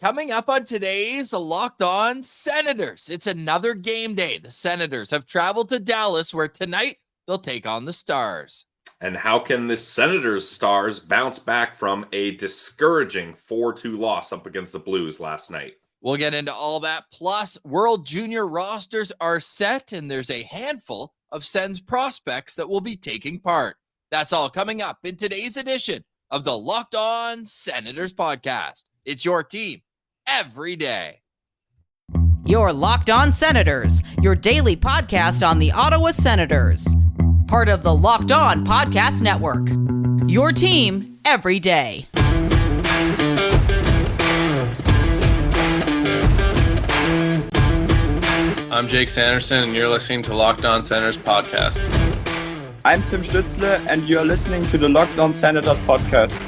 Coming up on today's Locked On Senators, it's another game day. The Senators have traveled to Dallas, where tonight they'll take on the Stars. And how can the Senators Stars bounce back from a discouraging 4-2 loss up against the Blues last night? We'll get into all that. Plus, World Junior rosters are set, and there's a handful of Sens prospects that will be taking part. That's all coming up in today's edition of the Locked On Senators podcast. It's your team every day. You're Locked On Senators, your daily podcast on the Ottawa Senators. Part of the Locked On Podcast Network. Your team every day. I'm Jake Sanderson, and you're listening to Locked On Senators podcast. I'm Tim Stützle, and you're listening to the Locked On Senators podcast.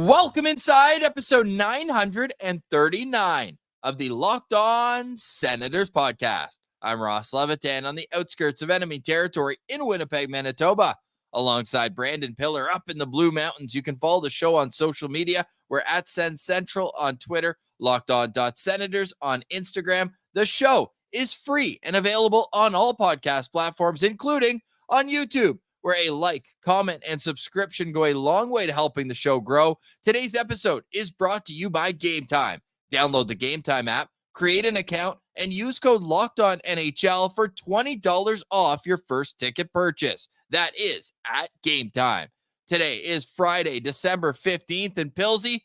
Welcome inside episode 939 of the Locked On Senators podcast. I'm Ross Levitan on the outskirts of enemy territory in Winnipeg, Manitoba, alongside Brandon Piller up in the Blue Mountains. You can follow the show on social media. We're at Sens Central on Twitter, LockedOn.Senators on Instagram. The show is free and available on all podcast platforms, including on YouTube, where a like, comment, and subscription go a long way to helping the show grow. Today's episode is brought to you by Game Time. Download the Game Time app, create an account, and use code LOCKEDONNHL for $20 off your first ticket purchase. That is at Game Time. Today is Friday, December 15th, and Pilsy,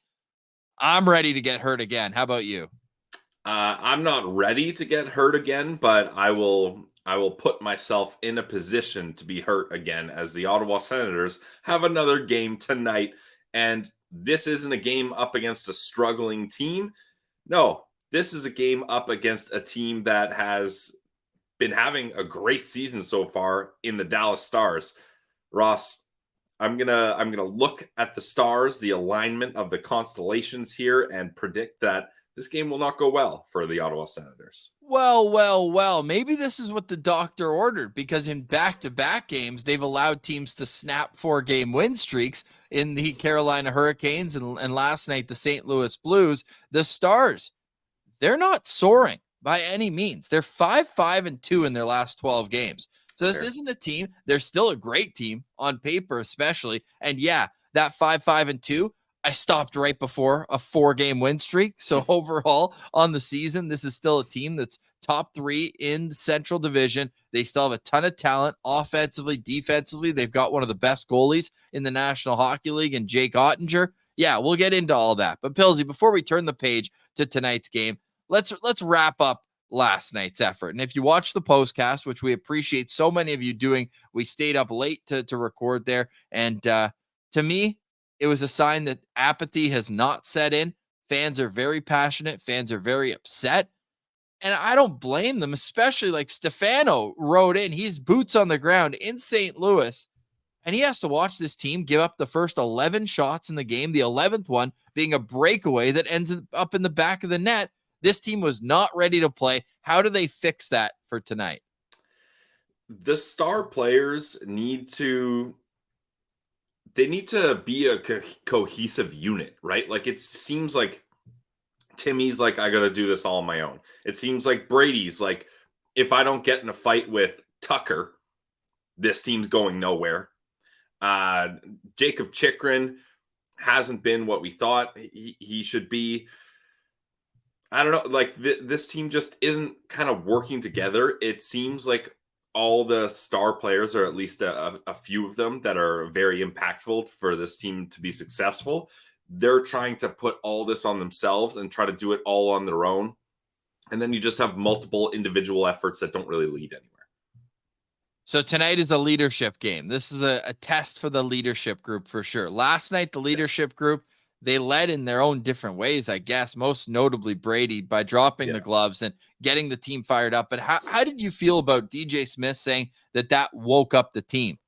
I'm ready to get hurt again. How about you? I'm not ready to get hurt again, but I will put myself in a position to be hurt again as the Ottawa Senators have another game tonight. And this isn't a game up against a struggling team. No, this is a game up against a team that has been having a great season so far in the Dallas Stars. Ross, I'm gonna look at the stars, the alignment of the constellations here, and predict that this game will not go well for the Ottawa Senators. Well. Maybe this is what the doctor ordered, because in back-to-back games, they've allowed teams to snap 4-game win streaks in the Carolina Hurricanes and last night, the St. Louis Blues. The Stars, they're not soaring by any means. They're 5-5-2 in their last 12 games. So this isn't a team. They're still a great team on paper, especially. And yeah, that 5-5-2, I stopped right before a 4-game win streak. So overall on the season, this is still a team that's top 3 in the Central Division. They still have a ton of talent offensively, defensively. They've got one of the best goalies in the National Hockey League and Jake Ottinger. Yeah, we'll get into all that. But Pilsy, before we turn the page to tonight's game, let's wrap up last night's effort. And if you watch the postcast, which we appreciate so many of you doing, we stayed up late to record there. And to me, it was a sign that apathy has not set in. Fans are very passionate. Fans are very upset. And I don't blame them, especially like Stefano wrote in. He's boots on the ground in St. Louis, and he has to watch this team give up the first 11 shots in the game, the 11th one being a breakaway that ends up in the back of the net. This team was not ready to play. How do they fix that for tonight? The star players need to be a cohesive unit, right? Like, it seems like Timmy's like, I got to do this all on my own. It seems like Brady's like, if I don't get in a fight with Tucker, this team's going nowhere. Jacob Chychrun hasn't been what we thought he should be. I don't know. Like, this team just isn't kind of working together. It seems like all the star players, or at least a few of them that are very impactful for this team to be successful, they're trying to put all this on themselves and try to do it all on their own. And then you just have multiple individual efforts that don't really lead anywhere. So tonight is a leadership game. This is a test for the leadership group for sure. Last night, the leadership group, they led in their own different ways, I guess, most notably Brady by dropping the gloves and getting the team fired up. But how did you feel about DJ Smith saying that woke up the team?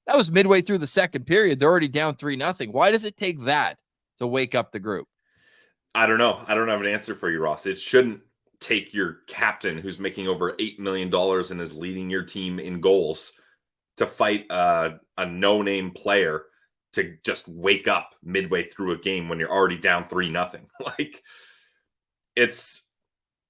That was midway through the second period. They're already down 3-0. Why does it take that to wake up the group? I don't know. I don't have an answer for you, Ross. It shouldn't take your captain, who's making over $8 million and is leading your team in goals, to fight a no-name player to just wake up midway through a game when you're already down 3-0. Like,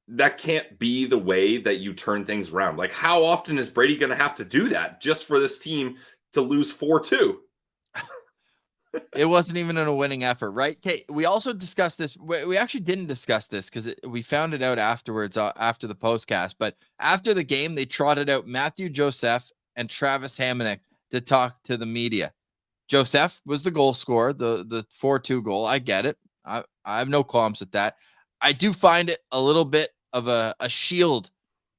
that can't be the way that you turn things around. Like, how often is Brady going to have to do that just for this team to lose 4-2? It wasn't even in a winning effort, right? Okay, we also discussed this. We actually didn't discuss this because we found it out afterwards, after the postcast. But after the game, they trotted out Matthew Joseph and Travis Hamonic to talk to the media. Joseph was the goal scorer, the 4-2 goal. I get it. I have no qualms with that. I do find it a little bit of a shield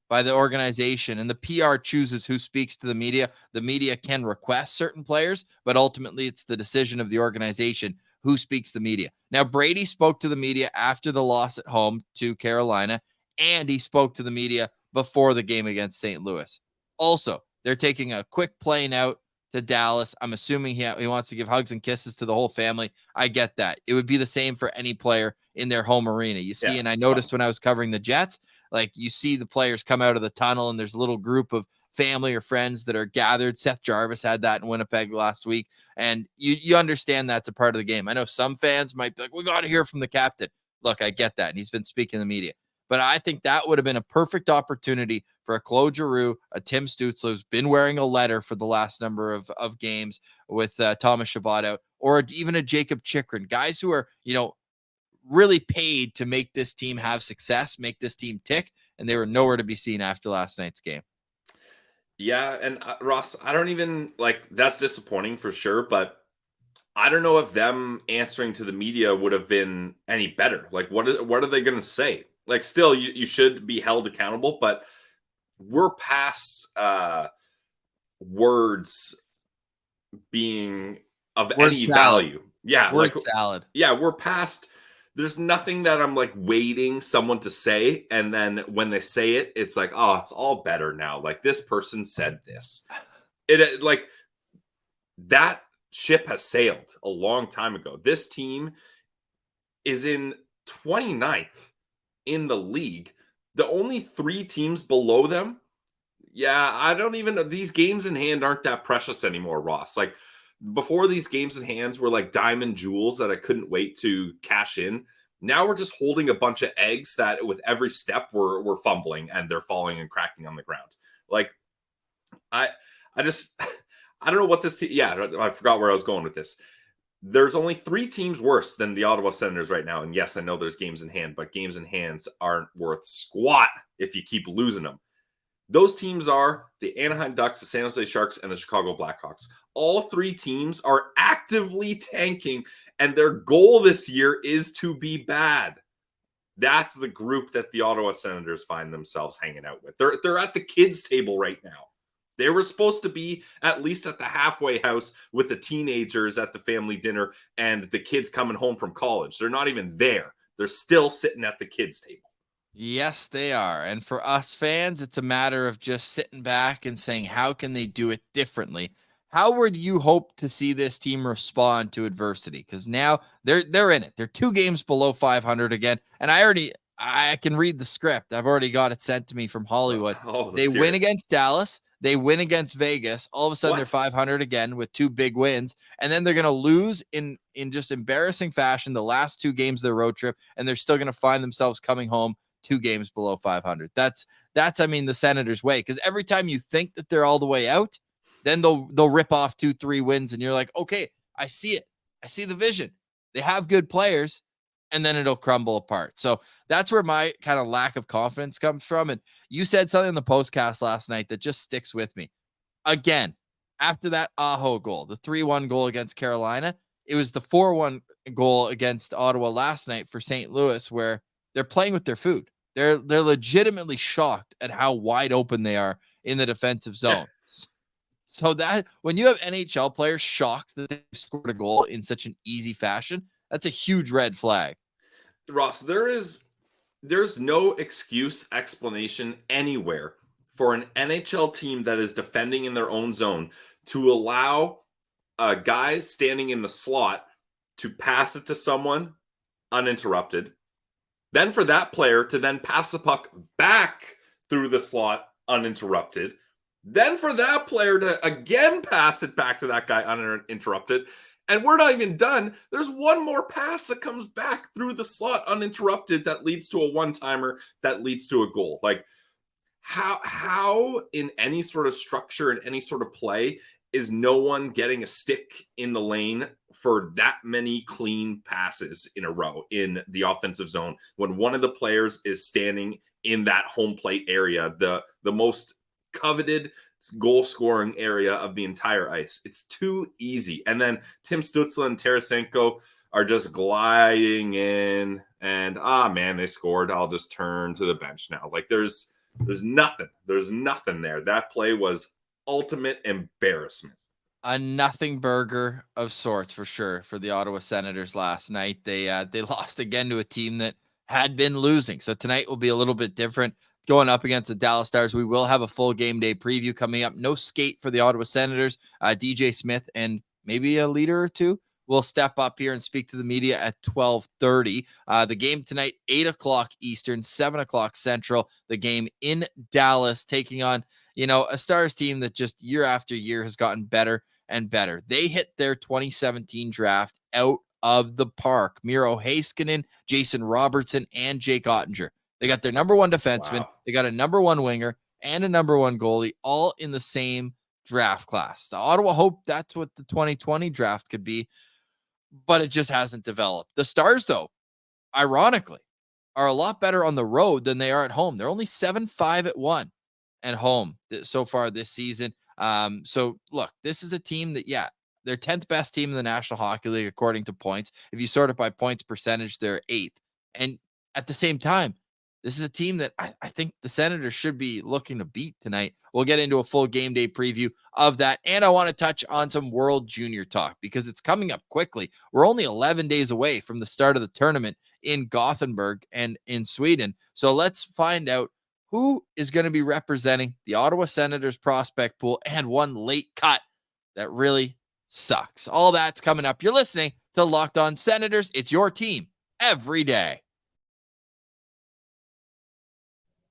by the organization, and the PR chooses who speaks to the media. The media can request certain players, but ultimately it's the decision of the organization who speaks to the media. Now, Brady spoke to the media after the loss at home to Carolina, and he spoke to the media before the game against St. Louis. Also, they're taking a quick plane out to Dallas. I'm assuming he wants to give hugs and kisses to the whole family. I get that. It would be the same for any player in their home arena. You see, and I noticed when I was covering the Jets, like, you see the players come out of the tunnel and there's a little group of family or friends that are gathered. Seth Jarvis had that in Winnipeg last week. And you understand that's a part of the game. I know some fans might be like, we got to hear from the captain. Look, I get that. And he's been speaking to the media. But I think that would have been a perfect opportunity for a Claude Giroux, a Tim Stützle, who's been wearing a letter for the last number of games with Thomas Chabot out, or even a Jacob Chikrin, guys who are, really paid to make this team have success, make this team tick, and they were nowhere to be seen after last night's game. Yeah, and Ross, I don't even, that's disappointing for sure, but I don't know if them answering to the media would have been any better. Like, what are they going to say? Like, still, you should be held accountable, but we're past words being of Word any salad. value. Yeah, Word salad. Yeah, we're past. There's nothing that I'm waiting someone to say, and then when they say it, it's like, oh, it's all better now. Like, this person said this. That ship has sailed a long time ago. This team is in 29th in the league. The only 3 teams below them, these games in hand aren't that precious anymore, Ross. Like, before, these games in hands were like diamond jewels that I couldn't wait to cash in. Now we're just holding a bunch of eggs that with every step we're fumbling and they're falling and cracking on the ground. Like, I don't know what this team. Yeah, I forgot where I was going with this. There's only 3 teams worse than the Ottawa Senators right now. And yes, I know there's games in hand, but games in hands aren't worth squat if you keep losing them. Those teams are the Anaheim Ducks, the San Jose Sharks, and the Chicago Blackhawks. All 3 teams are actively tanking, and their goal this year is to be bad. That's the group that the Ottawa Senators find themselves hanging out with. They're at the kids' table right now. They were supposed to be at least at the halfway house with the teenagers at the family dinner and the kids coming home from college. They're not even there. They're still sitting at the kids' table. Yes, they are. And for us fans, it's a matter of just sitting back and saying, how can they do it differently? How would you hope to see this team respond to adversity? Because now they're in it. They're 2 games below 500 again. And I can read the script. I've already got it sent to me from Hollywood. They win against Dallas. They win against Vegas. All of a sudden, they're 500 again with 2 big wins. And then they're going to lose in just embarrassing fashion the last 2 games of their road trip. And they're still going to find themselves coming home 2 games below 500. That's the Senators' way. Because every time you think that they're all the way out, then they'll rip off 2-3 wins, and you're like, okay, I see it. I see the vision. They have good players, and then it'll crumble apart. So that's where my kind of lack of confidence comes from. And you said something in the postcast last night that just sticks with me. Again, after that Aho goal, the 3-1 goal against Carolina, it was the 4-1 goal against Ottawa last night for St. Louis, where they're playing with their food. They're legitimately shocked at how wide open they are in the defensive zone. So that when you have NHL players shocked that they scored a goal in such an easy fashion, that's a huge red flag. Ross, there's no explanation anywhere for an NHL team that is defending in their own zone to allow a guy standing in the slot to pass it to someone uninterrupted. Then for that player to then pass the puck back through the slot uninterrupted. then for that player to again pass it back to that guy uninterrupted. And we're not even done. There's one more pass that comes back through the slot uninterrupted that leads to a one-timer that leads to a goal. Like, how in any sort of structure and any sort of play is no one getting a stick in the lane for that many clean passes in a row in the offensive zone when one of the players is standing in that home plate area, the most coveted goal scoring area of the entire ice? It's too easy. And then Tim Stützle and Tarasenko are just gliding in, and man, they scored. I'll just turn to the bench now. Like, there's nothing. There's nothing there. That play was ultimate embarrassment. A nothing burger of sorts for sure for the Ottawa Senators last night. They lost again to a team that had been losing. So tonight will be a little bit different. Going up against the Dallas Stars, we will have a full game day preview coming up. No skate for the Ottawa Senators. DJ Smith and maybe a leader or two will step up here and speak to the media at 12:30. The game tonight, 8 o'clock Eastern, 7 o'clock Central. The game in Dallas, taking on, a Stars team that just year after year has gotten better and better. They hit their 2017 draft out of the park. Miro Heiskanen, Jason Robertson, and Jake Ottinger. They got their number one defenseman. Wow. They got a number one winger and a number one goalie, all in the same draft class. The Ottawa hope that's what the 2020 draft could be, but it just hasn't developed. The Stars, though, ironically, are a lot better on the road than they are at home. They're only 7-5-1 at home so far this season. So, look, this is a team that, they're 10th best team in the National Hockey League according to points. If you sort it by points percentage, they're 8th. And at the same time, this is a team that I think the Senators should be looking to beat tonight. We'll get into a full game day preview of that. And I want to touch on some World Junior talk because it's coming up quickly. We're only 11 days away from the start of the tournament in Gothenburg and in Sweden. So let's find out who is going to be representing the Ottawa Senators prospect pool and one late cut that really sucks. All that's coming up. You're listening to Locked On Senators. It's your team every day.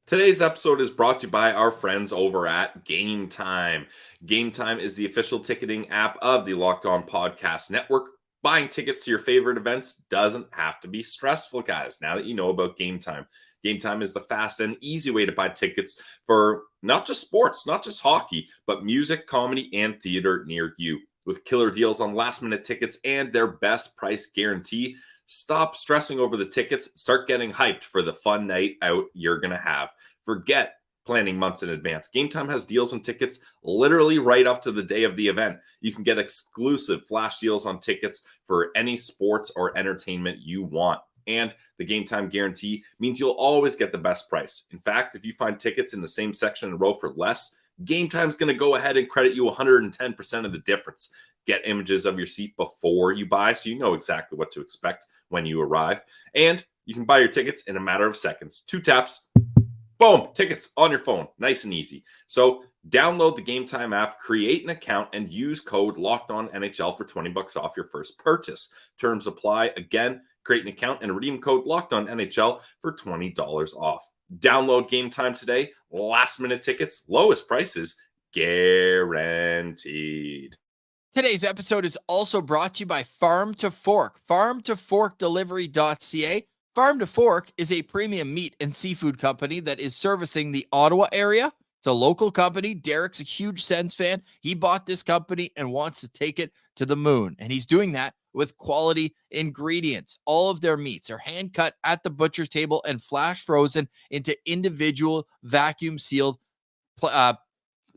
Today's episode is brought to you by our friends over at Game Time. Game Time is the official ticketing app of the Locked On Podcast Network. Buying tickets to your favorite events doesn't have to be stressful, guys, now that you know about Game Time. Game Time is the fast and easy way to buy tickets for not just sports, not just hockey, but music, comedy, and theater near you. With killer deals on last-minute tickets and their best price guarantee, stop stressing over the tickets. Start getting hyped for the fun night out you're going to have. Forget planning months in advance. Game Time has deals on tickets literally right up to the day of the event. You can get exclusive flash deals on tickets for any sports or entertainment you want. And the Game Time guarantee means you'll always get the best price. In fact, if you find tickets in the same section and row for less, Game Time's going to go ahead and credit you 110% of the difference. Get images of your seat before you buy so you know exactly what to expect when you arrive. And you can buy your tickets in a matter of seconds. 2 taps, boom, tickets on your phone. Nice and easy. So download the Game Time app, create an account, and use code LOCKEDONNHL for $20 off your first purchase. Terms apply. Again, create an account and redeem code LOCKEDONNHL for $20 off. Download Game Time today. Last minute tickets, lowest prices, guaranteed. Today's episode is also brought to you by Farm to Fork, farmtoforkdelivery.ca. Farm to Fork is a premium meat and seafood company that is servicing the Ottawa area. It's a local company. Derek's a huge Sens fan. He bought this company and wants to take it to the moon. And he's doing that with quality ingredients. All of their meats are hand cut at the butcher's table and flash frozen into individual vacuum sealed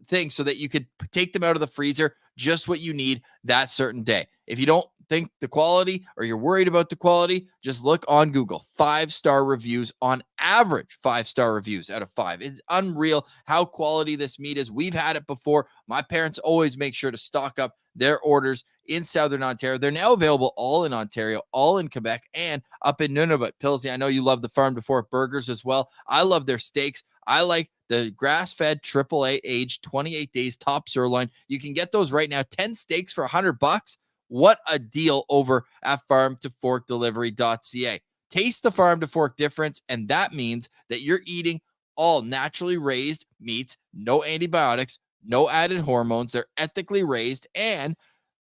things so that you could take them out of the freezer just what you need that certain day. If you don't think the quality or you're worried about the quality, just look on Google. 5-star reviews, on average 5-star reviews out of 5. It's unreal how quality this meat is. We've had it before. My parents always make sure to stock up their orders in Southern Ontario. They're now available all in Ontario, all in Quebec, and up in Nunavut. Pilsy, I know you love the Farm to Fork burgers as well. I love their steaks. I like the grass-fed AAA aged 28 days top sirloin. You can get those right now. 10 steaks for $100. What a deal over at farmtoforkdelivery.ca. Taste the Farm to Fork difference, and that means that you're eating all naturally raised meats, no antibiotics, no added hormones. They're ethically raised. And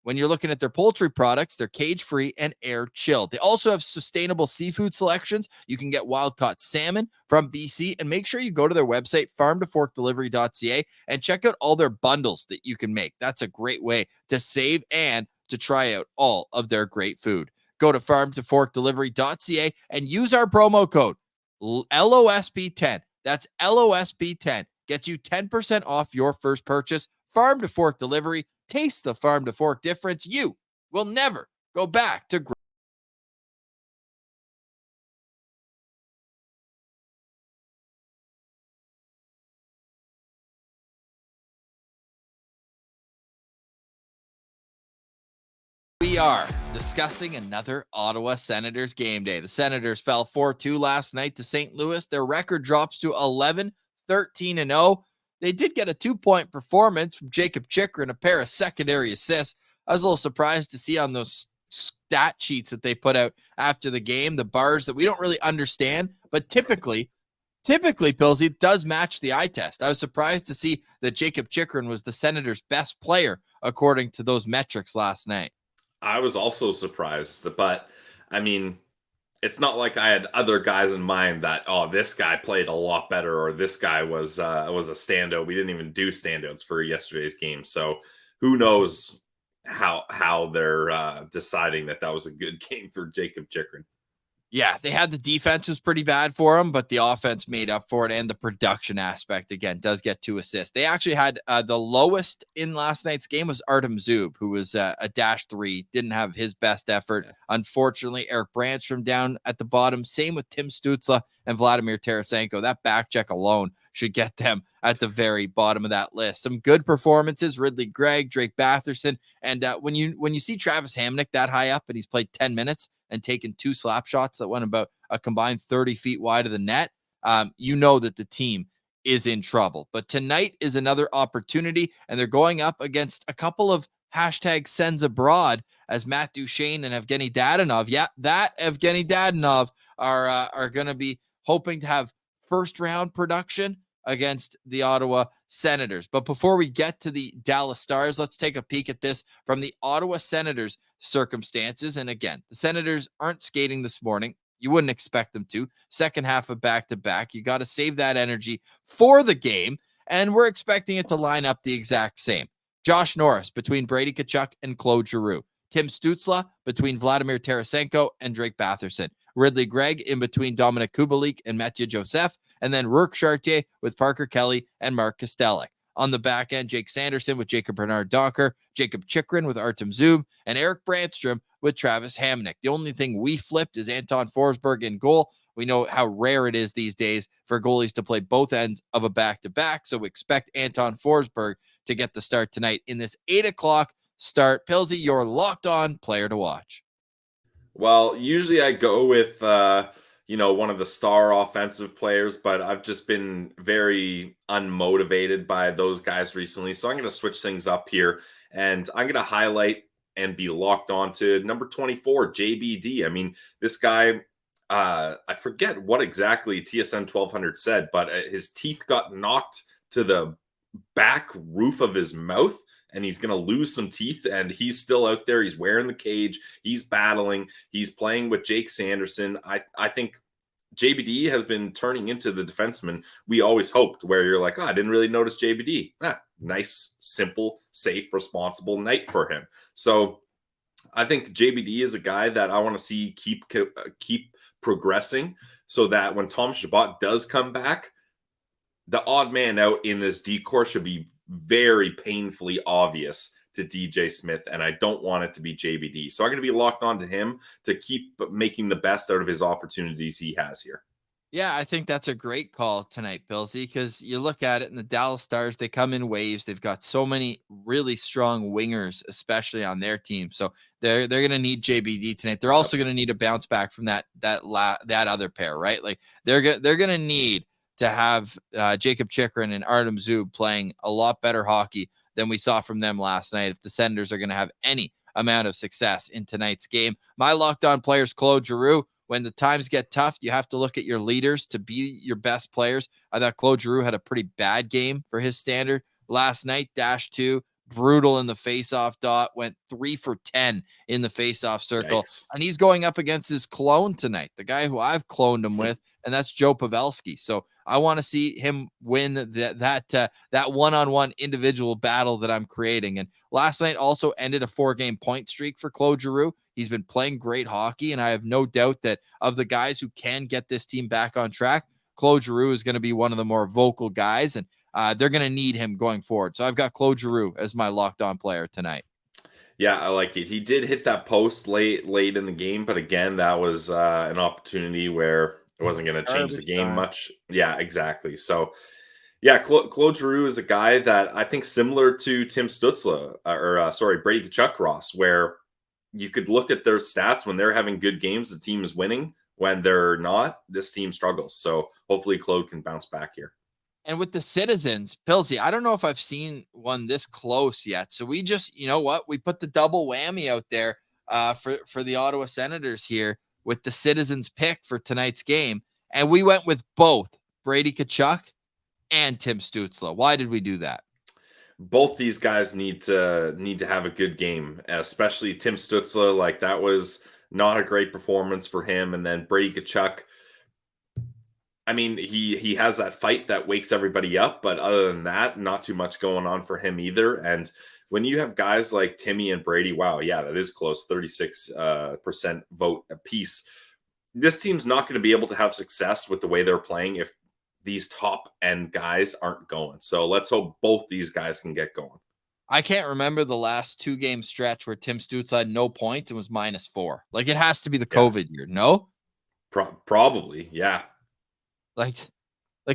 when you're looking at their poultry products, they're cage-free and air-chilled. They also have sustainable seafood selections. You can get wild-caught salmon from BC, and make sure you go to their website, farmtoforkdelivery.ca, and check out all their bundles that you can make. That's a great way to save and to try out all of their great food. Go to farmtoforkdelivery.ca and use our promo code LOSP10. That's LOSP10. Gets you 10% off your first purchase. Farm to Fork Delivery. Taste the farm to fork difference. You will never go back to We are discussing another Ottawa Senators game day. The Senators fell 4-2 last night to St. Louis. Their record drops to 11-13-0. They did get a 2-point performance from Jacob Chychrun, a pair of secondary assists. I was a little surprised to see on those stat sheets that they put out after the game, the bars that we don't really understand, but typically, Pillsy, it does match the eye test. I was surprised to see that Jacob Chychrun was the Senators' best player according to those metrics last night. I was also surprised, but I mean, it's not like I had other guys in mind that, oh, this guy played a lot better or this guy was a standout. We didn't even do standouts for yesterday's game, so who knows how they're deciding that was a good game for Jacob Chychrun. Yeah, they had the defense was pretty bad for them, but the offense made up for it, and the production aspect, again, does get 2 assists. They actually had the lowest in last night's game was Artem Zub, who was a -3, didn't have his best effort. Yeah. Unfortunately, Eric Brandstrom down at the bottom. Same with Tim Stützle and Vladimir Tarasenko. That back check alone should get them at the very bottom of that list. Some good performances, Ridley Gregg, Drake Batherson, and when you see Travis Hamonic that high up and he's played 10 minutes and taken 2 slap shots that went about a combined 30 feet wide of the net, you know that the team is in trouble. But tonight is another opportunity, and they're going up against a couple of #Sens abroad as Matt Duchene and Evgeny Dadonov. Yeah, that Evgeny Dadonov are going to be hoping to have first-round production against the Ottawa Senators. But before we get to the Dallas Stars, let's take a peek at this from the Ottawa Senators circumstances. And again, the Senators aren't skating this morning. You wouldn't expect them to. Second half of back-to-back. You got to save that energy for the game. And we're expecting it to line up the exact same. Josh Norris between Brady Tkachuk and Claude Giroux. Tim Stützle between Vladimir Tarasenko and Drake Batherson. Ridley Gregg in between Dominic Kubalik and Mathieu Joseph, and then Rourke Chartier with Parker Kelly and Mark Kostelic. On the back end, Jake Sanderson with Jacob Bernard-Docker, Jacob Chychrun with Artem Zub, and Eric Brandstrom with Travis Hamonic. The only thing we flipped is Anton Forsberg in goal. We know how rare it is these days for goalies to play both ends of a back-to-back, so we expect Anton Forsberg to get the start tonight in this 8 o'clock start. Pilsy, your locked-on player to watch. Well, usually I go with, one of the star offensive players, but I've just been very unmotivated by those guys recently. So I'm going to switch things up here, and I'm going to highlight and be locked on to number 24, JBD. I mean, this guy, I forget what exactly TSN 1200 said, but his teeth got knocked to the back roof of his mouth, and he's going to lose some teeth, and he's still out there. He's wearing the cage. He's battling. He's playing with Jake Sanderson. I think JBD has been turning into the defenseman we always hoped, where you're like, oh, I didn't really notice JBD. Nice, simple, safe, responsible night for him. So I think JBD is a guy that I want to see keep progressing, so that when Tom Chabot does come back, the odd man out in this decor should be very painfully obvious to DJ Smith, and I don't want it to be JBD. So I'm going to be locked on to him to keep making the best out of his opportunities he has here. Yeah, I think that's a great call tonight, Billsy, because you look at it, and the Dallas Stars, they come in waves. They've got so many really strong wingers, especially on their team. So they're going to need JBD tonight. They're also going to need a bounce back from that other pair, right? Like they're going to need to have Jacob Chychrun and Artem Zub playing a lot better hockey than we saw from them last night if the Senators are going to have any amount of success in tonight's game. My locked-on players, Claude Giroux. When the times get tough, you have to look at your leaders to be your best players. I thought Claude Giroux had a pretty bad game for his standard last night, -2, brutal in the faceoff dot, went 3 for 10 in the faceoff circle. Yikes. And he's going up against his clone tonight, the guy who I've cloned him with, and that's Joe Pavelski. So I want to see him win that one-on-one individual battle that I'm creating. And last night also ended a 4-game point streak for Claude Giroux. He's been playing great hockey, and I have no doubt that of the guys who can get this team back on track, Claude Giroux is going to be one of the more vocal guys, and they're going to need him going forward. So I've got Claude Giroux as my locked-on player tonight. Yeah, I like it. He did hit that post late in the game, but again, that was an opportunity where it wasn't going to change the game much. Yeah, exactly. So, yeah, Claude Giroux is a guy that I think similar to Tim Stützle, Brady Tkachuk, Ross, where you could look at their stats when they're having good games, the team is winning. When they're not, this team struggles. So hopefully Claude can bounce back here. And with the Citizens, Pilsy, I don't know if I've seen one this close yet. So we just, you know what? We put the double whammy out there for the Ottawa Senators here with the Citizens pick for tonight's game. And we went with both Brady Tkachuk and Tim Stützle. Why did we do that? Both these guys need to have a good game, especially Tim Stützle. Like, that was not a great performance for him. And then Brady Tkachuk, I mean, he has that fight that wakes everybody up, but other than that, not too much going on for him either. And when you have guys like Timmy and Brady, wow, yeah, that is close, 36% vote apiece. This team's not going to be able to have success with the way they're playing if these top end guys aren't going. So let's hope both these guys can get going. I can't remember the last 2-game stretch where Tim Stützle had no points and was -4. Like, it has to be the COVID year, no? Probably, yeah. Like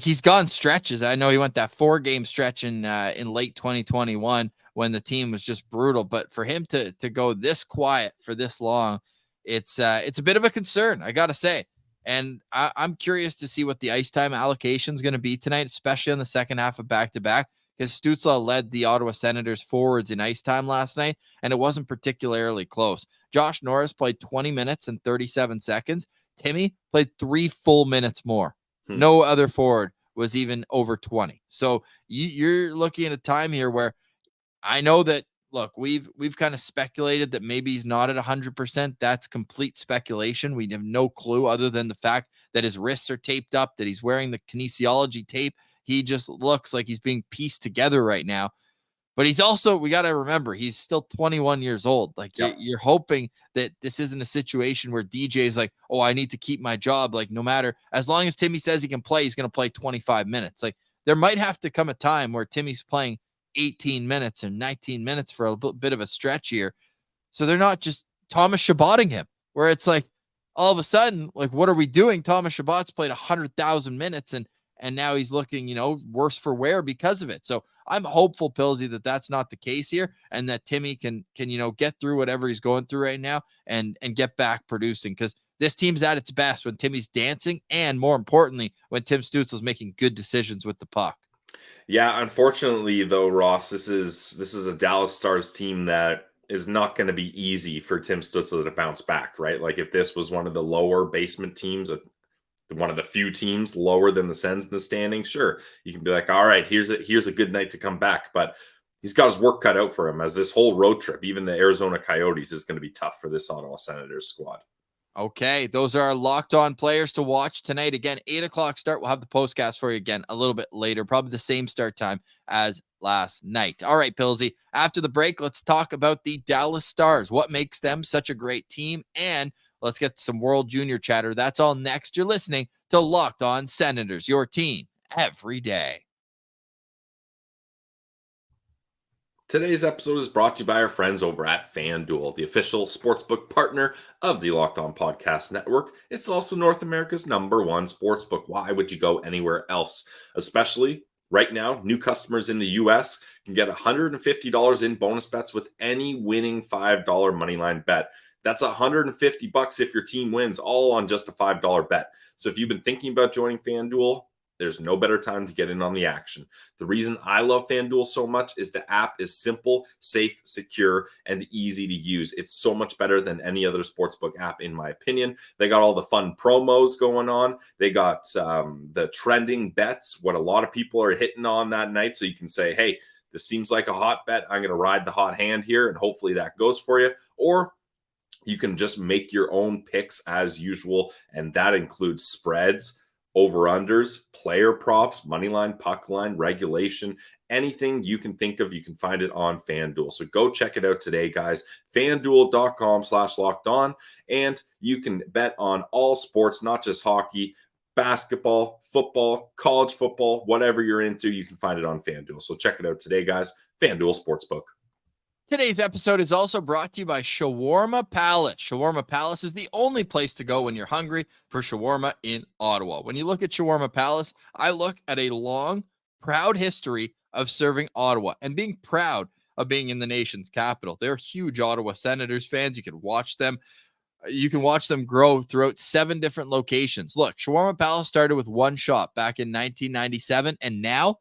he's gone stretches. I know he went that 4-game stretch in late 2021 when the team was just brutal. But for him to go this quiet for this long, it's a bit of a concern, I gotta say. And I'm curious to see what the ice time allocation is going to be tonight, especially in the second half of back-to-back, because Stützle led the Ottawa Senators forwards in ice time last night, and it wasn't particularly close. Josh Norris played 20 minutes and 37 seconds. Timmy played 3 full minutes more. No other forward was even over 20. So you're looking at a time here where I know that, look, we've kind of speculated that maybe he's not at 100%. That's complete speculation. We have no clue other than the fact that his wrists are taped up, that he's wearing the kinesiology tape. He just looks like he's being pieced together right now. But he's also, we got to remember, he's still 21 years old. Like, yep. You're hoping that this isn't a situation where DJ is like, oh, I need to keep my job. Like, no matter, as long as Timmy says he can play, he's going to play 25 minutes. Like, there might have to come a time where Timmy's playing 18 minutes and 19 minutes for a bit of a stretch here. So they're not just Thomas Chabotting him, where it's like, all of a sudden, like, what are we doing? Thomas Chabot's played 100,000 minutes and now he's looking, worse for wear because of it. So I'm hopeful, Pilsy, that that's not the case here, and that Timmy can get through whatever he's going through right now and get back producing, because this team's at its best when Timmy's dancing, and more importantly, when Tim Stützle's making good decisions with the puck. Yeah, unfortunately, though, Ross, this is a Dallas Stars team that is not going to be easy for Tim Stützle to bounce back, right? Like, if this was one of the lower basement teams, one of the few teams lower than the Sens in the standing, sure, you can be like, all right, here's a good night to come back. But he's got his work cut out for him, as this whole road trip, even the Arizona Coyotes, is going to be tough for this Ottawa Senators squad. Okay, those are our locked-on players to watch tonight. Again, 8 o'clock start. We'll have the postcast for you again a little bit later, probably the same start time as last night. All right, Pilsy, after the break, let's talk about the Dallas Stars. What makes them such a great team? And let's get some World Junior chatter. That's all next. You're listening to Locked On Senators, your team every day. Today's episode is brought to you by our friends over at FanDuel, the official sportsbook partner of the Locked On Podcast Network. It's also North America's #1 sportsbook. Why would you go anywhere else? Especially right now, new customers in the U.S. can get $150 in bonus bets with any winning $5 moneyline bet. That's $150 if your team wins, all on just a $5 bet. So if you've been thinking about joining FanDuel, there's no better time to get in on the action. The reason I love FanDuel so much is the app is simple, safe, secure, and easy to use. It's so much better than any other sportsbook app, in my opinion. They got all the fun promos going on. They got the trending bets, what a lot of people are hitting on that night. So you can say, hey, this seems like a hot bet. I'm going to ride the hot hand here, and hopefully that goes for you. Or you can just make your own picks as usual, and that includes spreads, over-unders, player props, money line, puck line, regulation, anything you can think of, you can find it on FanDuel. So go check it out today, guys. FanDuel.com/lockedon, and you can bet on all sports, not just hockey, basketball, football, college football, whatever you're into, you can find it on FanDuel. So check it out today, guys. FanDuel Sportsbook. Today's episode is also brought to you by Shawarma Palace. Shawarma Palace is the only place to go when you're hungry for shawarma in Ottawa. When you look at Shawarma Palace, I look at a long, proud history of serving Ottawa and being proud of being in the nation's capital. They're huge Ottawa Senators fans. You can watch them. You can watch them grow throughout 7 different locations. Look, Shawarma Palace started with one shop back in 1997, and now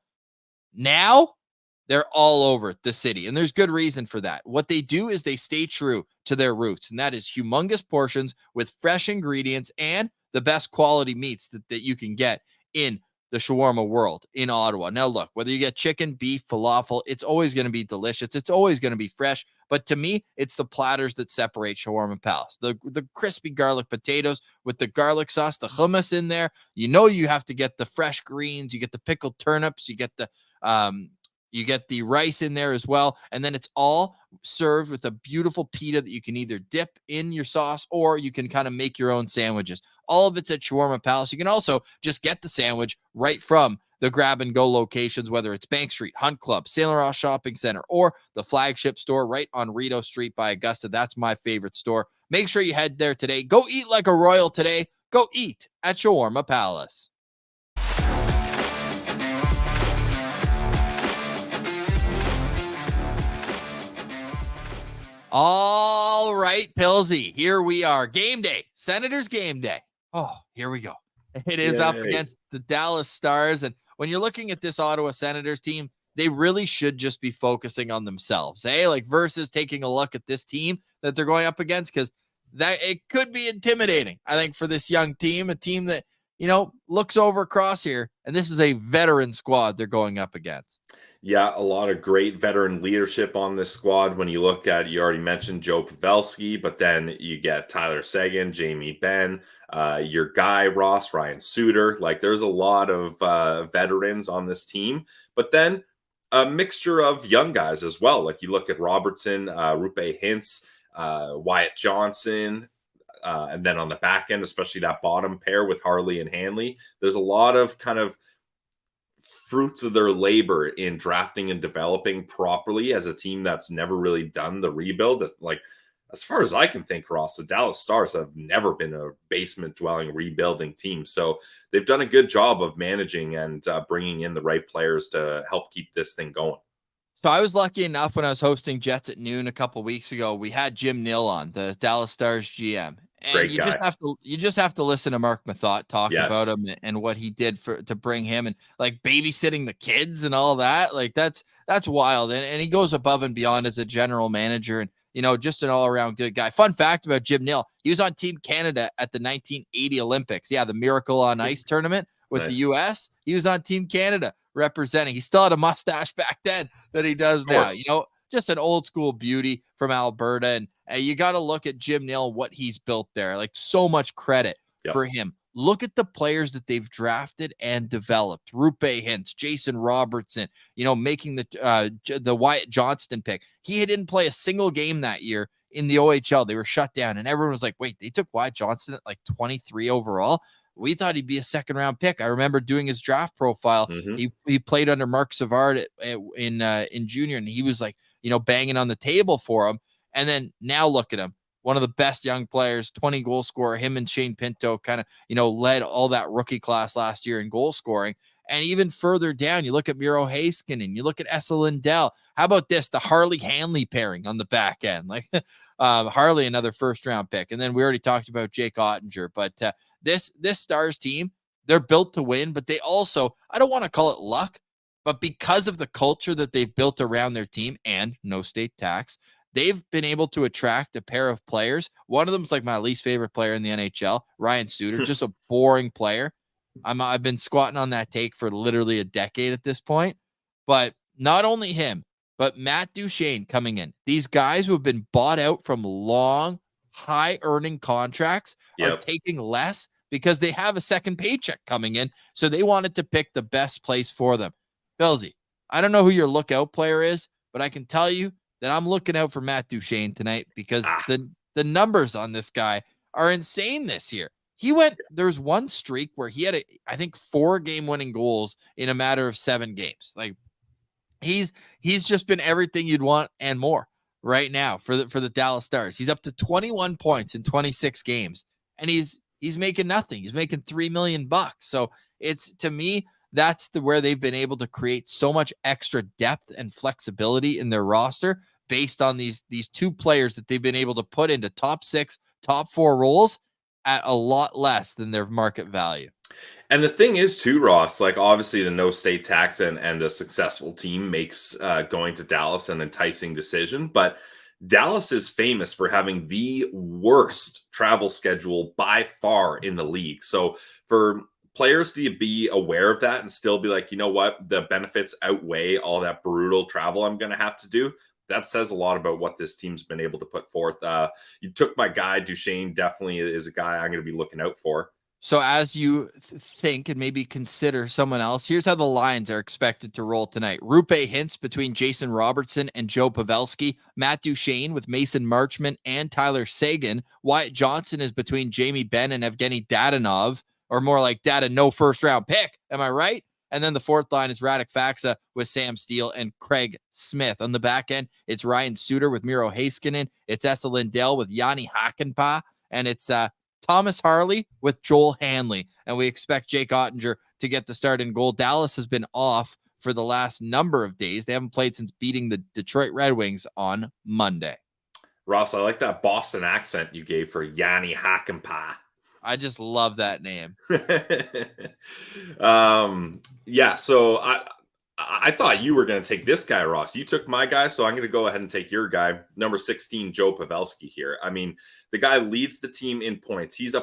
they're all over the city, and there's good reason for that. What they do is they stay true to their roots, and that is humongous portions with fresh ingredients and the best quality meats that you can get in the shawarma world in Ottawa. Now, look, whether you get chicken, beef, falafel, it's always going to be delicious. It's always going to be fresh. But to me, it's the platters that separate Shawarma Palace. The crispy garlic potatoes with the garlic sauce, the hummus in there. You know you have to get the fresh greens. You get the pickled turnips. You get the rice in there as well. And then it's all served with a beautiful pita that you can either dip in your sauce or you can kind of make your own sandwiches. All of it's at Shawarma Palace. You can also just get the sandwich right from the grab-and-go locations, whether it's Bank Street, Hunt Club, St. Laurent Shopping Center, or the flagship store right on Rideau Street by Augusta. That's my favorite store. Make sure you head there today. Go eat like a royal today. Go eat at Shawarma Palace. All right, Pilsy, here we are. Game day, Senators game day. Oh, here we go. It is up against the Dallas Stars. And when you're looking at this Ottawa Senators team, they really should just be focusing on themselves, like versus taking a look at this team that they're going up against, because that it could be intimidating, I think, for this young team, a team that, looks over across here, and this is a veteran squad they're going up against. Yeah, a lot of great veteran leadership on this squad. When you look at, you already mentioned Joe Pavelski, but then you get Tyler Seguin, Jamie Benn, your guy, Ryan Suter. Like, there's a lot of veterans on this team, but then a mixture of young guys as well. Like, you look at Robertson, Rupe Hintz, Wyatt Johnson, and then on the back end, especially that bottom pair with Harley and Hanley, there's a lot of kind of fruits of their labor in drafting and developing properly as a team that's never really done the rebuild. As far as I can think, Ross, the Dallas Stars have never been a basement-dwelling rebuilding team. So they've done a good job of managing and bringing in the right players to help keep this thing going. So I was lucky enough when I was hosting Jets at Noon a couple weeks ago, we had Jim Nill on, the Dallas Stars GM. And Great you guy. just have to listen to Mark Mathot talk Yes. about him and what he did to bring him, and like babysitting the kids and all that. Like that's wild. And he goes above and beyond as a general manager, and just an all-around good guy. Fun fact about Jim Nill, he was on Team Canada at the 1980 Olympics. Yeah, the Miracle on Ice tournament with Nice. the US. He was on Team Canada representing. He still had a mustache back then that he does now. Just an old school beauty from Alberta. And you got to look at Jim Nill, what he's built there. Like, so much credit for him. Look at the players that they've drafted and developed. Rupe Hintz, Jason Robertson, making the Wyatt Johnston pick. He didn't play a single game that year in the OHL. They were shut down, and everyone was like, wait, they took Wyatt Johnston at like 23 overall? We thought he'd be a second-round pick. I remember doing his draft profile. Mm-hmm. He played under Mark Savard in junior, and he was like, banging on the table for him. And then now look at him. One of the best young players, 20 goal scorer. Him and Shane Pinto kind of, led all that rookie class last year in goal scoring. And even further down, you look at Miro Heiskanen, you look at Esa Lindell. How about this? The Harley Hanley pairing on the back end. Like Harley, another first-round pick. And then we already talked about Jake Ottinger. But this Stars team, they're built to win, but they also, I don't want to call it luck, but because of the culture that they've built around their team and no state tax, they've been able to attract a pair of players. One of them is like my least favorite player in the NHL, Ryan Suter, just a boring player. I've been squatting on that take for literally a decade at this point, but not only him, but Matt Duchene coming in. These guys who have been bought out from long, high-earning contracts are taking less because they have a second paycheck coming in, so they wanted to pick the best place for them. Billsy, I don't know who your lookout player is, but I can tell you that I'm looking out for Matt Duchene tonight because the numbers on this guy are insane this year. There's one streak where he had, I think, 4 game-winning goals in a matter of 7 games. Like, he's just been everything you'd want and more right now for the Dallas Stars. He's up to 21 points in 26 games, and he's making nothing. He's making $3 million. So it's, to me, that's where they've been able to create so much extra depth and flexibility in their roster based on these 2 players that they've been able to put into top 6, top 4 roles at a lot less than their market value. And the thing is, too, Ross, like, obviously the no state tax and a successful team makes going to Dallas an enticing decision. But Dallas is famous for having the worst travel schedule by far in the league. So for players to be aware of that and still be like, you know what, the benefits outweigh all that brutal travel I'm going to have to do, that says a lot about what this team's been able to put forth. You took my guy. Duchene definitely is a guy I'm going to be looking out for. So as you think and maybe consider someone else, here's how the lines are expected to roll tonight. Rupe Hintz between Jason Robertson and Joe Pavelski. Matt Duchene with Mason Marchment and Tyler Seguin. Wyatt Johnson is between Jamie Benn and Evgeny Dadonov, or more like Dada, no first-round pick. Am I right? And then the fourth line is Radek Faksa with Sam Steele and Craig Smith. On the back end, it's Ryan Suter with Miro Heiskanen. It's Esa Lindell with Yanni Hakanpää. And it's Thomas Harley with Joel Hanley. And we expect Jake Ottinger to get the start in goal. Dallas has been off for the last number of days. They haven't played since beating the Detroit Red Wings on Monday. Ross, I like that Boston accent you gave for Yanni Hakanpää. I just love that name. Yeah, so I thought you were going to take this guy, Ross. You took my guy, so I'm going to go ahead and take your guy, number 16, Joe Pavelski here. I mean, the guy leads the team in points. He's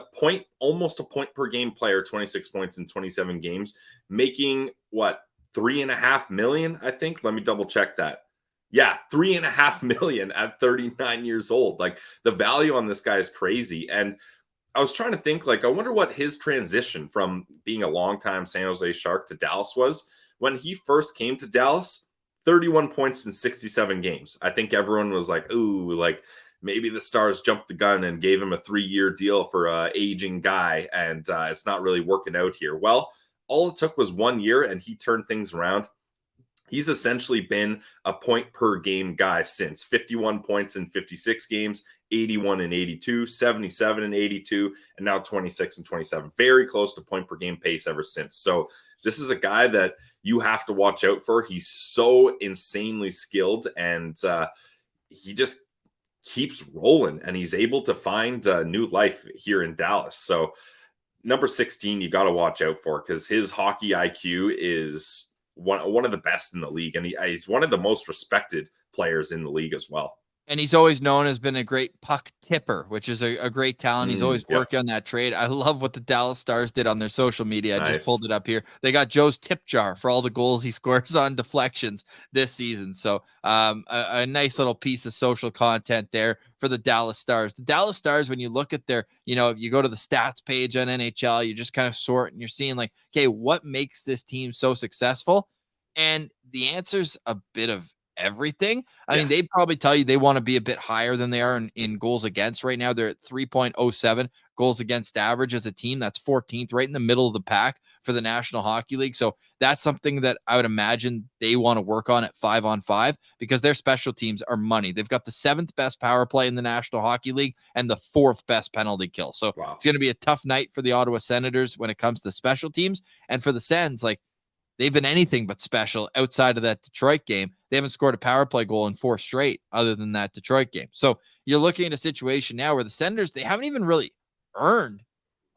almost a point per game player, 26 points in 27 games, making what, $3.5 million, I think? Let me double check that. Yeah, $3.5 million at 39 years old. Like, the value on this guy is crazy. And I was trying to think, like, I wonder what his transition from being a longtime San Jose Shark to Dallas was. When he first came to Dallas, 31 points in 67 games. I think everyone was like, ooh, like, maybe the Stars jumped the gun and gave him a 3-year deal for an aging guy, and it's not really working out here. Well, all it took was 1 year, and he turned things around. He's essentially been a point per game guy since. 51 points in 56 games, 81 in 82, 77 in 82, and now 26 and 27. Very close to point per game pace ever since. So this is a guy that you have to watch out for. He's so insanely skilled, and he just keeps rolling, and he's able to find new life here in Dallas. So number 16, you got to watch out for, because his hockey IQ is one of the best in the league, and he's one of the most respected players in the league as well. And he's always known as been a great puck tipper, which is a great talent. He's always working on that trade. I love what the Dallas Stars did on their social media. I just pulled it up here. They got Joe's tip jar for all the goals he scores on deflections this season. So a nice little piece of social content there for the Dallas Stars. The Dallas Stars, when you look at their, you go to the stats page on NHL, you just kind of sort and you're seeing like, okay, what makes this team so successful? And the answer's a bit of everything. I mean, they'd probably tell you they want to be a bit higher than they are in goals against. Right now, they're at 3.07 goals against average as a team. That's 14th, right in the middle of the pack for the National Hockey League. So that's something that I would imagine they want to work on at 5-on-5, because their special teams are money. They've got the 7th best power play in the National Hockey League and the 4th best penalty kill. So it's going to be a tough night for the Ottawa Senators when it comes to special teams. And for the Sens, like, they've been anything but special outside of that Detroit game. They haven't scored a power play goal in 4 straight other than that Detroit game. So you're looking at a situation now where the Senators, they haven't even really earned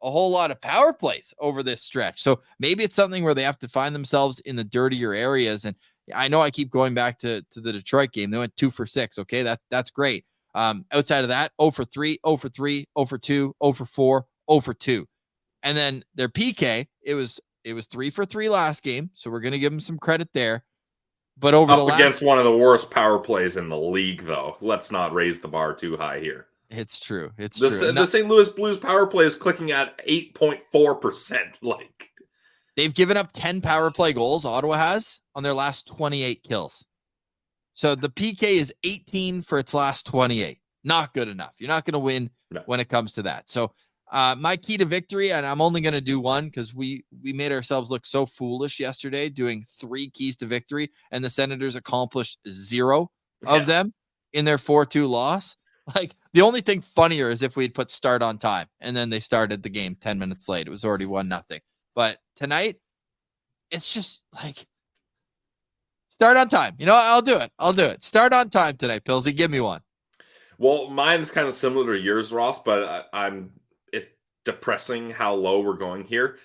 a whole lot of power plays over this stretch. So maybe it's something where they have to find themselves in the dirtier areas. And I know I keep going back to the Detroit game. They went 2 for 6. Okay, that's great. Outside of that, 0 for 3, 0 for 3, 0 for 2, 0 for 4, 0 for 2. And then their PK, it was 3 for 3 last game, so we're going to give them some credit there. But over the Up last, against one of the worst power plays in the league, though. Let's not raise the bar too high here. it's true. It's The true. St. Louis Blues power play is clicking at 8.4%. Like, They've given up 10 power play goals, Ottawa has, on their last 28 kills. So the PK is 18 for its last 28. Not good enough. You're not going to win when it comes to that. So my key to victory, and I'm only going to do one because we made ourselves look so foolish yesterday doing 3 keys to victory, and the Senators accomplished 0 of them in their 4-2 loss. Like, the only thing funnier is if we'd put start on time, and then they started the game 10 minutes late. It was already 1-0. But tonight, it's just like, start on time. You know, I'll do it. Start on time tonight, Pillsy. Give me one. well, mine's kind of similar to yours, Ross, but it's depressing how low we're going here.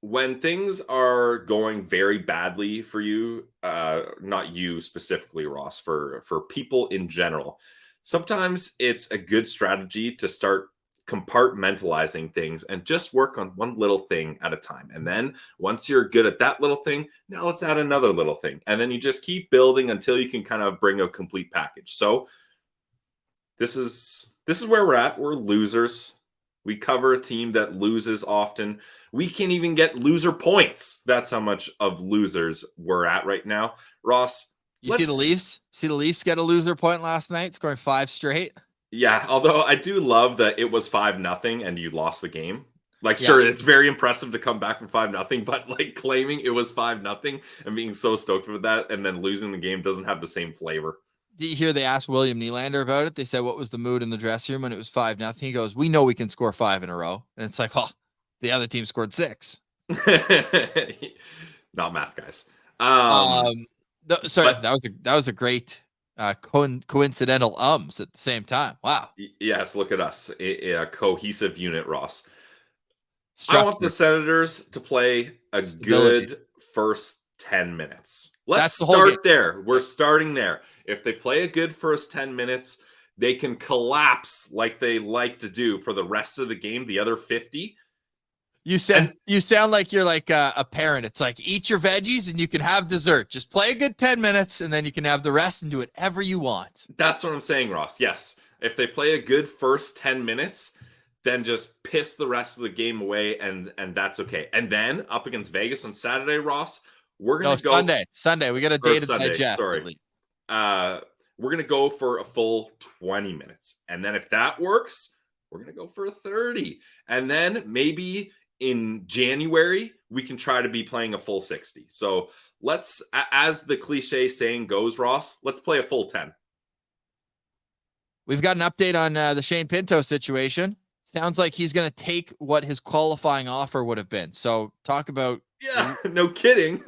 When things are going very badly for you, not you specifically, Ross, for people in general, sometimes it's a good strategy to start compartmentalizing things and just work on one little thing at a time. And then once you're good at that little thing, now let's add another little thing. And then you just keep building until you can kind of bring a complete package. So this is where we're at. We're losers. We cover a team that loses often. We can't even get loser points. That's how much of losers we're at right now. Ross, You see the Leafs? See the Leafs get a loser point last night, scoring 5 straight? Yeah, although I do love that it was 5-0 and you lost the game. Like, sure, it's very impressive to come back from 5-0, but like claiming it was 5-0 and being so stoked with that and then losing the game doesn't have the same flavor. Did you hear they asked William Nylander about it? They said, what was the mood in the dressing room when it was 5-0? He goes, we know we can score 5 in a row. And it's like, well, the other team scored 6. Not math, guys. Sorry, that was a great coincidental at the same time. Wow. Yes, look at us, a cohesive unit, Ross. Structure. I want the Senators to play a good first 10 minutes. Let's start there. We're starting there. If they play a good first 10 minutes, they can collapse like they like to do for the rest of the game, the other 50. You sound like you're like a parent. It's like, eat your veggies and you can have dessert. Just play a good 10 minutes and then you can have the rest and do whatever you want. That's what I'm saying, Ross. Yes. If they play a good first 10 minutes, then just piss the rest of the game away and that's okay. And then up against Vegas on Saturday, Ross, we're going to go Sunday. We got a day to digest. Sorry. We're going to go for a full 20 minutes. And then if that works, we're going to go for a 30. And then maybe in January, we can try to be playing a full 60. So let's, as the cliche saying goes, Ross, let's play a full 10. We've got an update on the Shane Pinto situation. Sounds like he's going to take what his qualifying offer would have been. So talk about... Yeah, no kidding.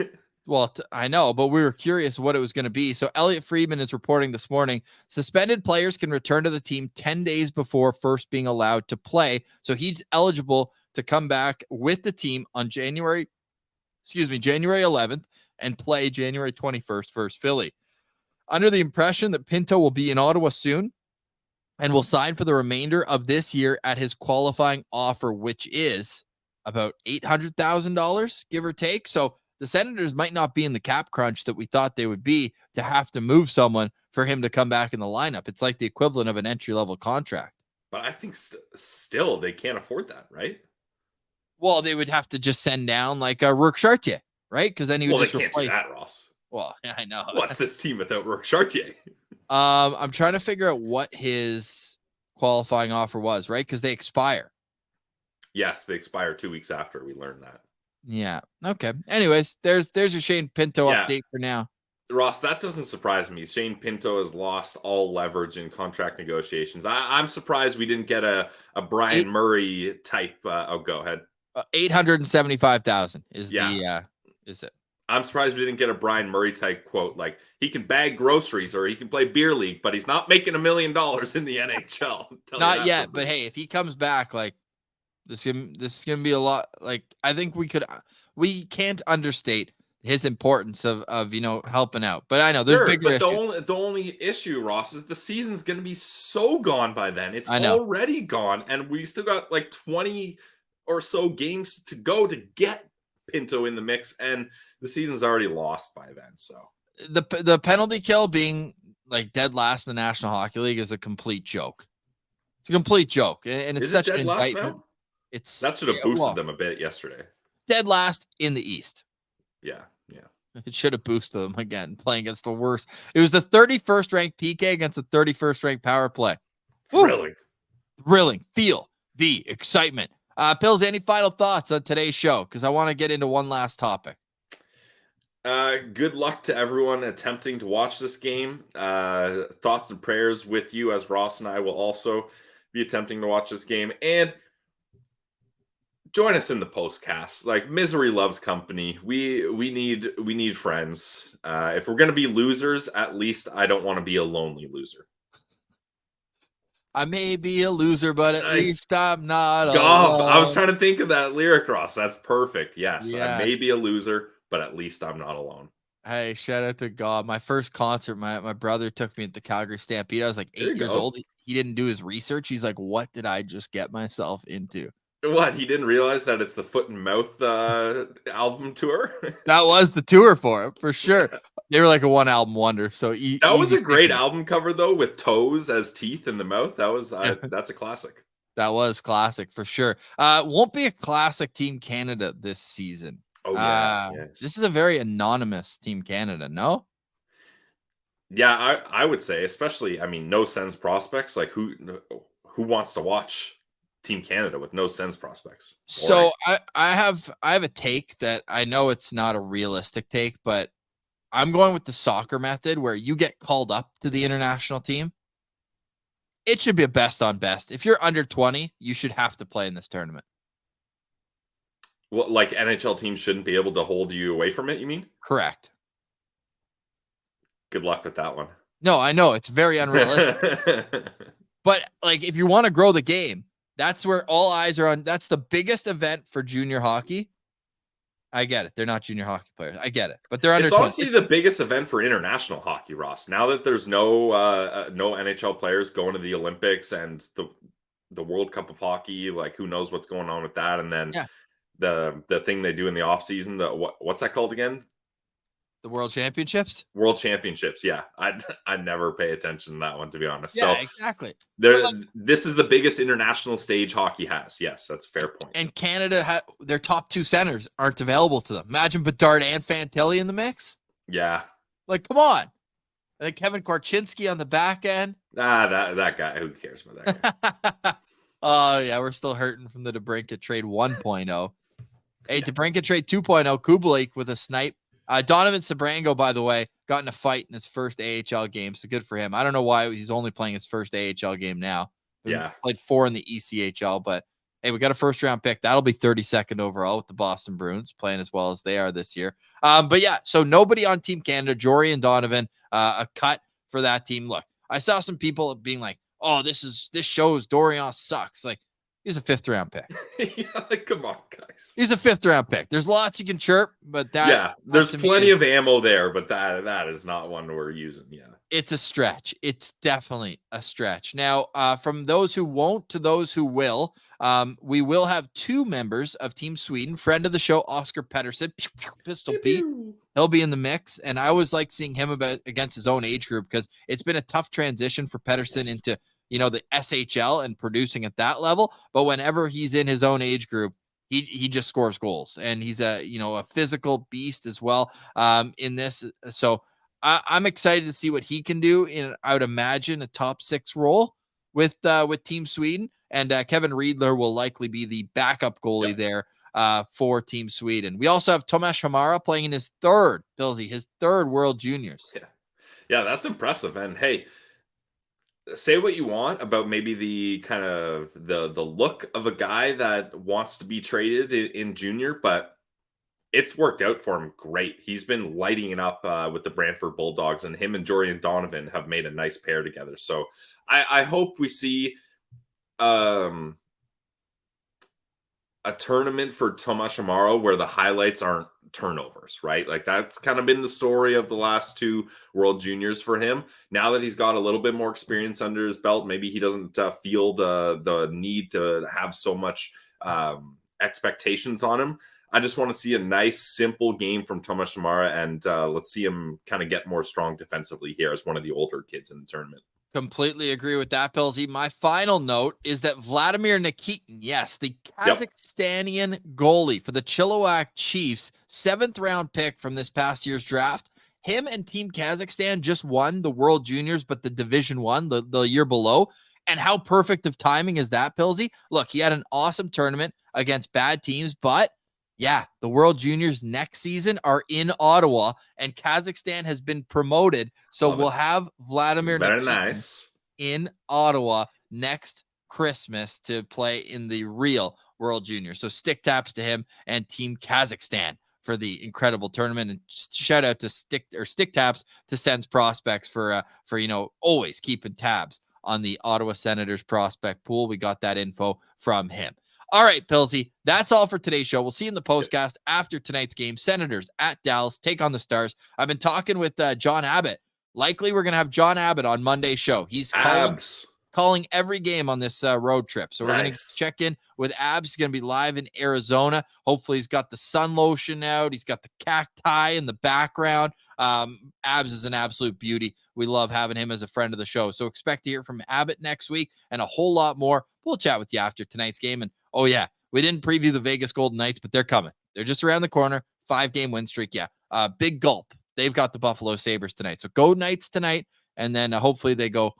Well, I know, but we were curious what it was going to be. So Elliot Friedman is reporting this morning, suspended players can return to the team 10 days before first being allowed to play. So he's eligible to come back with the team on January 11th and play January 21st versus Philly. Under the impression that Pinto will be in Ottawa soon and will sign for the remainder of this year at his qualifying offer, which is about $800,000, give or take. So the Senators might not be in the cap crunch that we thought they would be to have to move someone for him to come back in the lineup. It's like the equivalent of an entry-level contract. But I think still they can't afford that, right? Well, they would have to just send down like a Rourke Chartier, right? Because then he would just replace. Can't do that, Ross. Well, yeah, I know. What's this team without Rourke Chartier? I'm trying to figure out what his qualifying offer was, right? Because they expire. Yes, they expire 2 weeks after. We learned that. Yeah. Okay. Anyways, there's your Shane Pinto update for now. Ross, that doesn't surprise me. Shane Pinto has lost all leverage in contract negotiations. I'm surprised we didn't get a Brian Murray type. Go ahead. 875,000 is is it? I'm surprised we didn't get a Brian Murray type quote, like he can bag groceries or he can play beer league, but he's not making $1 million in the NHL. Not yet, but hey, if he comes back, like this is gonna be a lot. Like I think we can't understate his importance of helping out. But I know there's bigger issues. The only issue, Ross, is the season's gonna be so gone by then. It's already gone, and we still got like 20 or so games to go to get Pinto in the mix, and the season's already lost by then. So the penalty kill being like dead last in the National Hockey League is a complete joke. It's a complete joke, and it's Is it such an dead last indictment. now? It's That should have boosted them a bit yesterday. Dead last in the East. Yeah. It should have boosted them again, playing against the worst. It was the 31st ranked PK against the 31st ranked power play. Thrilling. Thrilling. Feel the excitement. Pills, any final thoughts on today's show? Because I want to get into one last topic. Good luck to everyone attempting to watch this game. Thoughts and prayers with you, as Ross and I will also be attempting to watch this game. And join us in the postcast. Like, misery loves company. We need friends. If we're gonna be losers, at least I don't want to be a lonely loser. I may be a loser, but at least I'm not God, alone. I was trying to think of that lyric, Ross. That's perfect. Yes, I may Yes. be a loser, but at least I'm not alone. Hey, shout out to God. My first concert, my brother took me at the Calgary Stampede. I was like 8 years old. He didn't do his research. He's like, what did I just get myself into? What? He didn't realize that it's the Foot and Mouth album tour? That was the tour for him, for sure. They were like a one album wonder. So that was a great album cover, though, with toes as teeth in the mouth. That was that's a classic. That was classic for sure. Won't be a classic Team Canada this season. Oh yeah, yes. This is a very anonymous Team Canada. No. Yeah, I would say, especially, I mean, no Sens prospects. Like, who wants to watch Team Canada with no Sens prospects? So I have a take that I know it's not a realistic take, but I'm going with the soccer method where you get called up to the international team. It should be a best on best. If you're under 20, you should have to play in this tournament. Well, like NHL teams shouldn't be able to hold you away from it, you mean? Correct. Good luck with that one. No, I know it's very unrealistic. But like, if you want to grow the game, that's where all eyes are on. That's the biggest event for junior hockey. I get it. They're not junior hockey players. I get it. But they're under 20. It's honestly the biggest event for international hockey, Ross. Now that there's no NHL players going to the Olympics and the World Cup of Hockey, like, who knows what's going on with that? And then the thing they do in the off season, what's that called again? The World Championships? World Championships, yeah. I never pay attention to that one, to be honest. Yeah, so exactly. This is the biggest international stage hockey has. Yes, that's a fair point. And Canada, their top two centers aren't available to them. Imagine Bedard and Fantilli in the mix. Yeah. Like, come on. And then Kevin Korchinski on the back end. That guy, who cares about that guy? Oh, yeah, we're still hurting from the DeBrincat trade 1.0. Hey, DeBrincat trade 2.0, Kubalik with a snipe. Donovan Sabrango, by the way, got in a fight in his first AHL game, so good for him. I don't know why he's only playing his first AHL game now. Yeah. Played 4 in the ECHL, but hey, we got a first-round pick. That'll be 32nd overall with the Boston Bruins, playing as well as they are this year. But yeah, so nobody on Team Canada, Jory and Donovan, a cut for that team. Look, I saw some people being like, oh, this shows Dorian sucks. Like, he's a 5th-round pick. Yeah, like, come on, guys. He's a 5th-round pick. There's lots you can chirp, but there's plenty of ammo there, but that is not one we're using. Yeah, it's a stretch. It's definitely a stretch. Now, from those who won't to those who will, we will have 2 members of Team Sweden. Friend of the show, Oscar Pettersson, Pistol Pete. He'll be in the mix, and I always like seeing him against his own age group because it's been a tough transition for Pettersson into the SHL and producing at that level. But whenever he's in his own age group, he just scores goals, and he's a physical beast as well in this. So I'm excited to see what he can do in, I would imagine, a top 6 role with Team Sweden. And Kevin Riedler will likely be the backup goalie there for Team Sweden. We also have Tomas Hamara playing in his third World Juniors. Yeah, that's impressive. And hey, say what you want about maybe the kind of the look of a guy that wants to be traded in junior, but it's worked out for him great. He's been lighting it up with the Brantford Bulldogs, and him and Jordan Donovan have made a nice pair together. So I hope we see a tournament for Tomas Hamara where the highlights aren't turnovers, right? Like, that's kind of been the story of the last 2 World Juniors for him. Now that he's got a little bit more experience under his belt, maybe he doesn't feel the need to have so much expectations on him. I just want to see a nice, simple game from Tomas Shamara, and let's see him kind of get more strong defensively here as one of the older kids in the tournament. Completely agree with that, Pillsy. My final note is that Vladimir Nikitin, yes, the Kazakhstanian goalie for the Chilliwack Chiefs, 7th round pick from this past year's draft. Him and Team Kazakhstan just won the World Juniors, but the Division 1, the year below. And how perfect of timing is that, Pillsy? Look, he had an awesome tournament against bad teams, but yeah, the World Juniors next season are in Ottawa, and Kazakhstan has been promoted. So we'll have Vladimir Nikitin in Ottawa next Christmas to play in the real World Juniors. So stick taps to him and Team Kazakhstan for the incredible tournament, and shout out to stick taps to Sens prospects for always keeping tabs on the Ottawa Senators prospect pool. We got that info from him. All right, Pilsy, that's all for today's show. We'll see you in the postcast after tonight's game. Senators at Dallas take on the Stars. I've been talking with John Abbott. Likely we're going to have John Abbott on Monday's show. He's calling every game on this road trip. So we're going to check in with Abs. He's going to be live in Arizona. Hopefully he's got the sun lotion out. He's got the cacti in the background. Abs is an absolute beauty. We love having him as a friend of the show. So expect to hear from Abbott next week and a whole lot more. We'll chat with you after tonight's game. And oh yeah, we didn't preview the Vegas Golden Knights, but they're coming. They're just around the corner. 5-game win streak. Yeah. Big gulp. They've got the Buffalo Sabres tonight. So go Knights tonight. And then hopefully they go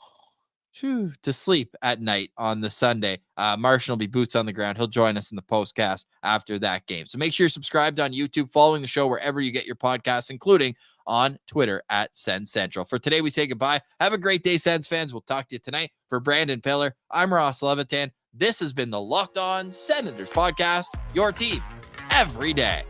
to sleep at night on the Sunday. Martian will be boots on the ground. He'll join us in the postcast after that game. So make sure you're subscribed on YouTube, following the show wherever you get your podcasts, including on Twitter at Sens Central. For today, we say goodbye. Have a great day, Sens fans. We'll talk to you tonight. For Brandon Piller, I'm Ross Levitan. This has been the Locked On Senators podcast, your team every day.